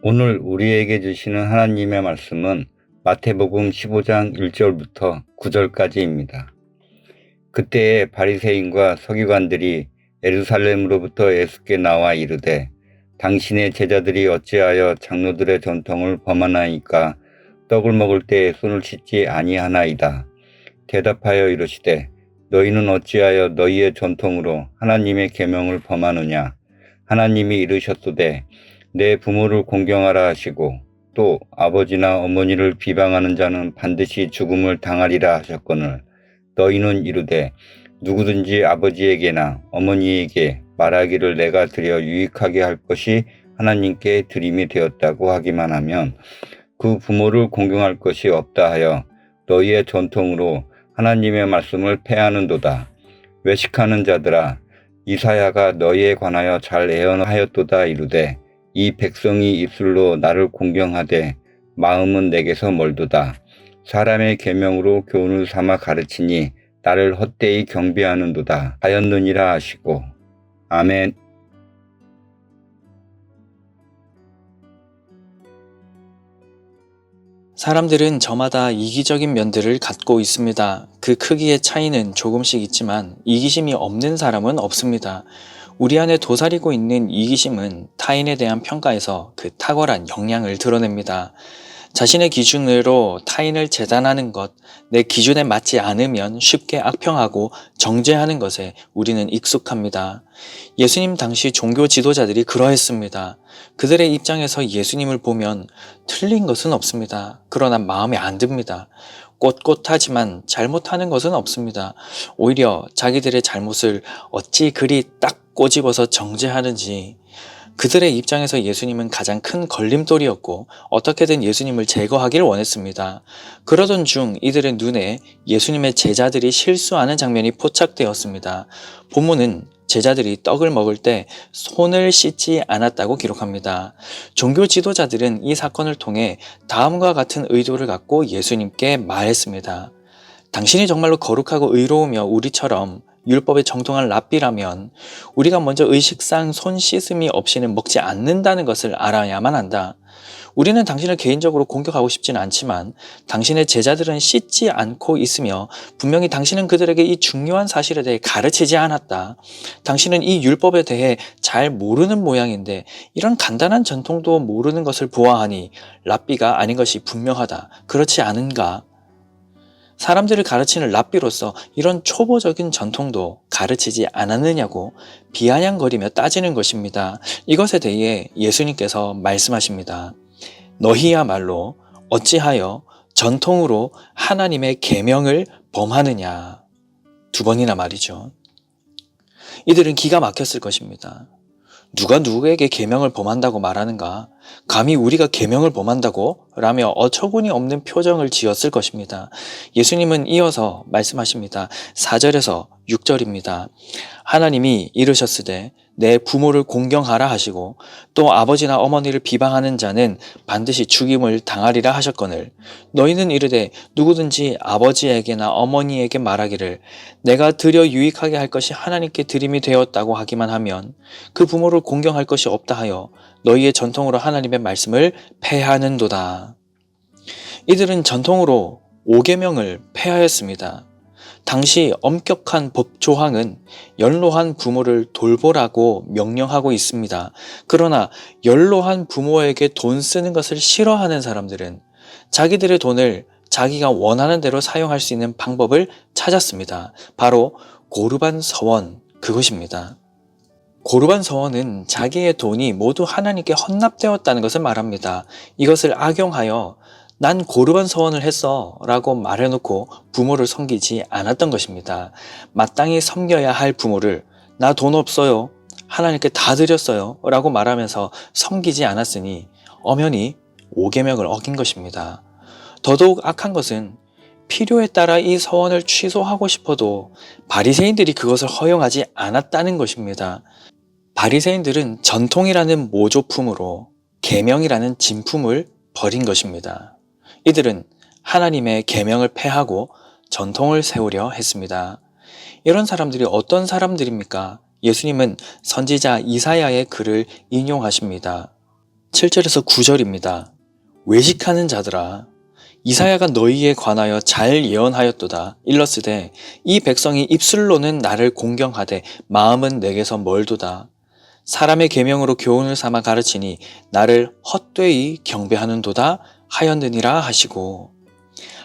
오늘 우리에게 주시는 하나님의 말씀은 마태복음 15장 1절부터 9절까지입니다. 그때에 바리새인과 서기관들이 예루살렘으로부터 예수께 나와 이르되 당신의 제자들이 어찌하여 장로들의 전통을 범하나이까 떡을 먹을 때에 손을 씻지 아니하나이다. 대답하여 이르시되 너희는 어찌하여 너희의 전통으로 하나님의 계명을 범하느냐. 하나님이 이르셨도되 내 부모를 공경하라 하시고 또 아버지나 어머니를 비방하는 자는 반드시 죽음을 당하리라 하셨거늘 너희는 이르되 누구든지 아버지에게나 어머니에게 말하기를 내가 드려 유익하게 할 것이 하나님께 드림이 되었다고 하기만 하면 그 부모를 공경할 것이 없다 하여 너희의 전통으로 하나님의 말씀을 폐하는도다. 외식하는 자들아, 이사야가 너희에 관하여 잘 예언하였도다 이르되 이 백성이 입술로 나를 공경하되 마음은 내게서 멀도다. 사람의 계명으로 교훈을 삼아 가르치니 나를 헛되이 경배하는도다 하였느니라 하시고. 아멘. 사람들은 저마다 이기적인 면들을 갖고 있습니다. 그 크기의 차이는 조금씩 있지만 이기심이 없는 사람은 없습니다. 우리 안에 도사리고 있는 이기심은 타인에 대한 평가에서 그 탁월한 역량을 드러냅니다. 자신의 기준으로 타인을 재단하는 것, 내 기준에 맞지 않으면 쉽게 악평하고 정죄하는 것에 우리는 익숙합니다. 예수님 당시 종교 지도자들이 그러했습니다. 그들의 입장에서 예수님을 보면 틀린 것은 없습니다. 그러나 마음에 안 듭니다. 꼿꼿하지만 잘못하는 것은 없습니다. 오히려 자기들의 잘못을 어찌 그리 딱 꼬집어서 정죄하는지. 그들의 입장에서 예수님은 가장 큰 걸림돌이었고 어떻게든 예수님을 제거하길 원했습니다. 그러던 중 이들의 눈에 예수님의 제자들이 실수하는 장면이 포착되었습니다. 본문은 제자들이 떡을 먹을 때 손을 씻지 않았다고 기록합니다. 종교 지도자들은 이 사건을 통해 다음과 같은 의도를 갖고 예수님께 말했습니다. 당신이 정말로 거룩하고 의로우며 우리처럼 율법에 정통한 랍비라면 우리가 먼저 의식상 손 씻음이 없이는 먹지 않는다는 것을 알아야만 한다. 우리는 당신을 개인적으로 공격하고 싶지는 않지만 당신의 제자들은 씻지 않고 있으며 분명히 당신은 그들에게 이 중요한 사실에 대해 가르치지 않았다. 당신은 이 율법에 대해 잘 모르는 모양인데 이런 간단한 전통도 모르는 것을 보아하니 랍비가 아닌 것이 분명하다. 그렇지 않은가? 사람들을 가르치는 랍비로서 이런 초보적인 전통도 가르치지 않았느냐고 비아냥거리며 따지는 것입니다. 이것에 대해 예수님께서 말씀하십니다. 너희야말로 어찌하여 전통으로 하나님의 계명을 범하느냐. 2번이나 말이죠. 이들은 기가 막혔을 것입니다. 누가 누구에게 계명을 범한다고 말하는가? 감히 우리가 계명을 범한다고? 라며 어처구니 없는 표정을 지었을 것입니다. 예수님은 이어서 말씀하십니다. 4절에서 6절입니다. 하나님이 이르셨으되 내 부모를 공경하라 하시고 또 아버지나 어머니를 비방하는 자는 반드시 죽임을 당하리라 하셨거늘 너희는 이르되 누구든지 아버지에게나 어머니에게 말하기를 내가 드려 유익하게 할 것이 하나님께 드림이 되었다고 하기만 하면 그 부모를 공경할 것이 없다 하여 너희의 전통으로 하나님의 말씀을 폐하는도다. 이들은 전통으로 5계명을 폐하였습니다. 당시 엄격한 법 조항은 연로한 부모를 돌보라고 명령하고 있습니다. 그러나 연로한 부모에게 돈 쓰는 것을 싫어하는 사람들은 자기들의 돈을 자기가 원하는 대로 사용할 수 있는 방법을 찾았습니다. 바로 고르반 서원, 그것입니다. 고르반 서원은 자기의 돈이 모두 하나님께 헌납되었다는 것을 말합니다. 이것을 악용하여 난 고르반 서원을 했어 라고 말해놓고 부모를 섬기지 않았던 것입니다. 마땅히 섬겨야 할 부모를 나 돈 없어요, 하나님께 다 드렸어요 라고 말하면서 섬기지 않았으니 엄연히 5계명을 어긴 것입니다. 더더욱 악한 것은 필요에 따라 이 서원을 취소하고 싶어도 바리새인들이 그것을 허용하지 않았다는 것입니다. 바리새인들은 전통이라는 모조품으로 계명이라는 진품을 버린 것입니다. 이들은 하나님의 계명을 폐하고 전통을 세우려 했습니다. 이런 사람들이 어떤 사람들입니까? 예수님은 선지자 이사야의 글을 인용하십니다. 7절에서 9절입니다. 외식하는 자들아, 이사야가 너희에 관하여 잘 예언하였도다. 일러스되 이 백성이 입술로는 나를 공경하되 마음은 내게서 멀도다. 사람의 계명으로 교훈을 삼아 가르치니 나를 헛되이 경배하는도다 하였느니라 하시고,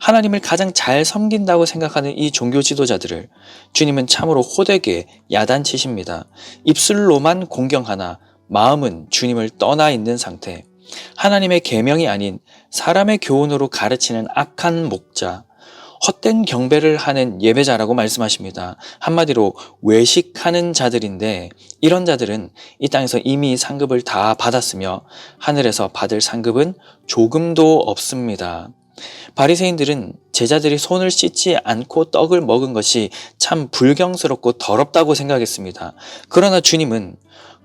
하나님을 가장 잘 섬긴다고 생각하는 이 종교 지도자들을 주님은 참으로 호되게 야단치십니다. 입술로만 공경하나 마음은 주님을 떠나 있는 상태, 하나님의 계명이 아닌 사람의 교훈으로 가르치는 악한 목자, 헛된 경배를 하는 예배자라고 말씀하십니다. 한마디로 외식하는 자들인데, 이런 자들은 이 땅에서 이미 상급을 다 받았으며 하늘에서 받을 상급은 조금도 없습니다. 바리새인들은 제자들이 손을 씻지 않고 떡을 먹은 것이 참 불경스럽고 더럽다고 생각했습니다. 그러나 주님은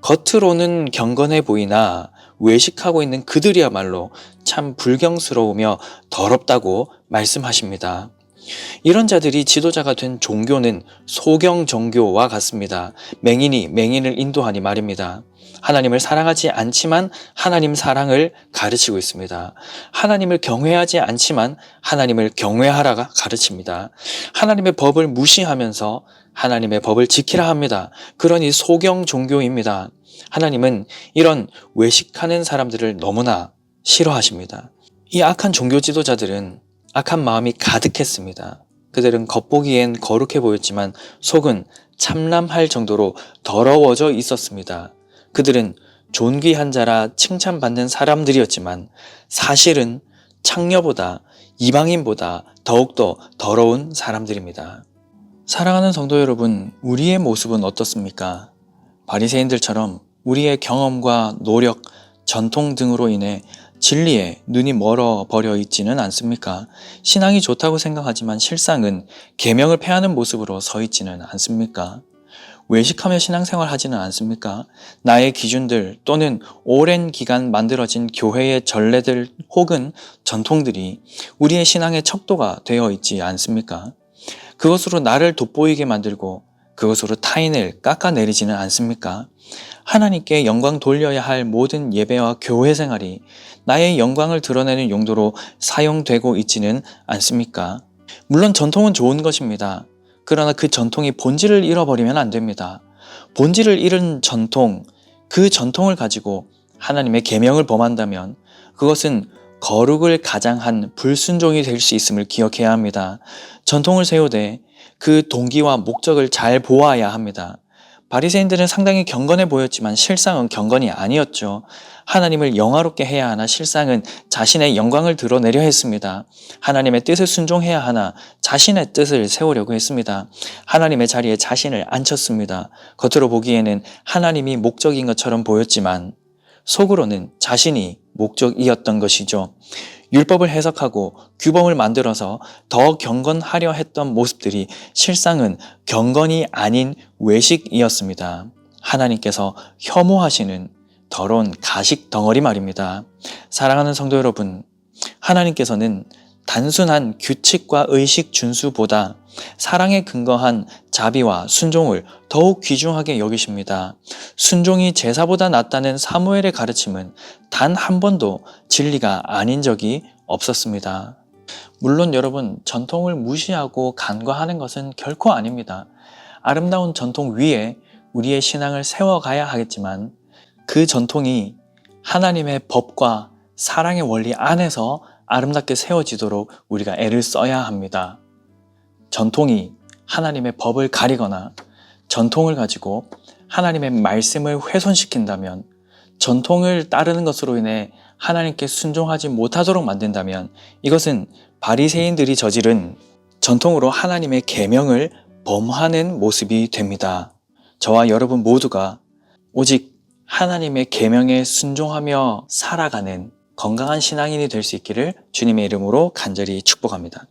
겉으로는 경건해 보이나 외식하고 있는 그들이야말로 참 불경스러우며 더럽다고 말씀하십니다. 이런 자들이 지도자가 된 종교는 소경 종교와 같습니다. 맹인이 맹인을 인도하니 말입니다. 하나님을 사랑하지 않지만 하나님 사랑을 가르치고 있습니다. 하나님을 경외하지 않지만 하나님을 경외하라가 가르칩니다. 하나님의 법을 무시하면서 하나님의 법을 지키라 합니다. 그러니 소경 종교입니다. 하나님은 이런 외식하는 사람들을 너무나 싫어하십니다. 이 악한 종교 지도자들은 악한 마음이 가득했습니다. 그들은 겉보기엔 거룩해 보였지만 속은 참람할 정도로 더러워져 있었습니다. 그들은 존귀한 자라 칭찬받는 사람들이었지만 사실은 창녀보다, 이방인보다 더욱더 더러운 사람들입니다. 사랑하는 성도 여러분, 우리의 모습은 어떻습니까? 바리새인들처럼 우리의 경험과 노력, 전통 등으로 인해 진리에 눈이 멀어버려 있지는 않습니까? 신앙이 좋다고 생각하지만 실상은 계명을 폐하는 모습으로 서 있지는 않습니까? 외식하며 신앙생활 하지는 않습니까? 나의 기준들 또는 오랜 기간 만들어진 교회의 전례들 혹은 전통들이 우리의 신앙의 척도가 되어 있지 않습니까? 그것으로 나를 돋보이게 만들고 그것으로 타인을 깎아내리지는 않습니까? 하나님께 영광 돌려야 할 모든 예배와 교회 생활이 나의 영광을 드러내는 용도로 사용되고 있지는 않습니까? 물론 전통은 좋은 것입니다. 그러나 그 전통이 본질을 잃어버리면 안 됩니다. 본질을 잃은 전통, 그 전통을 가지고 하나님의 계명을 범한다면 그것은 거룩을 가장한 불순종이 될 수 있음을 기억해야 합니다. 전통을 세우되 그 동기와 목적을 잘 보아야 합니다. 바리새인들은 상당히 경건해 보였지만 실상은 경건이 아니었죠. 하나님을 영화롭게 해야 하나 실상은 자신의 영광을 드러내려 했습니다. 하나님의 뜻을 순종해야 하나 자신의 뜻을 세우려고 했습니다. 하나님의 자리에 자신을 앉혔습니다. 겉으로 보기에는 하나님이 목적인 것처럼 보였지만 속으로는 자신이 목적이었던 것이죠. 율법을 해석하고 규범을 만들어서 더 경건하려 했던 모습들이 실상은 경건이 아닌 외식이었습니다. 하나님께서 혐오하시는 더러운 가식 덩어리 말입니다. 사랑하는 성도 여러분, 하나님께서는 단순한 규칙과 의식 준수보다 사랑에 근거한 자비와 순종을 더욱 귀중하게 여기십니다. 순종이 제사보다 낫다는 사무엘의 가르침은 단 한 번도 진리가 아닌 적이 없었습니다. 물론 여러분, 전통을 무시하고 간과하는 것은 결코 아닙니다. 아름다운 전통 위에 우리의 신앙을 세워가야 하겠지만 그 전통이 하나님의 법과 사랑의 원리 안에서 아름답게 세워지도록 우리가 애를 써야 합니다. 전통이 하나님의 법을 가리거나 전통을 가지고 하나님의 말씀을 훼손시킨다면, 전통을 따르는 것으로 인해 하나님께 순종하지 못하도록 만든다면 이것은 바리새인들이 저지른 전통으로 하나님의 계명을 범하는 모습이 됩니다. 저와 여러분 모두가 오직 하나님의 계명에 순종하며 살아가는 건강한 신앙인이 될 수 있기를 주님의 이름으로 간절히 축복합니다.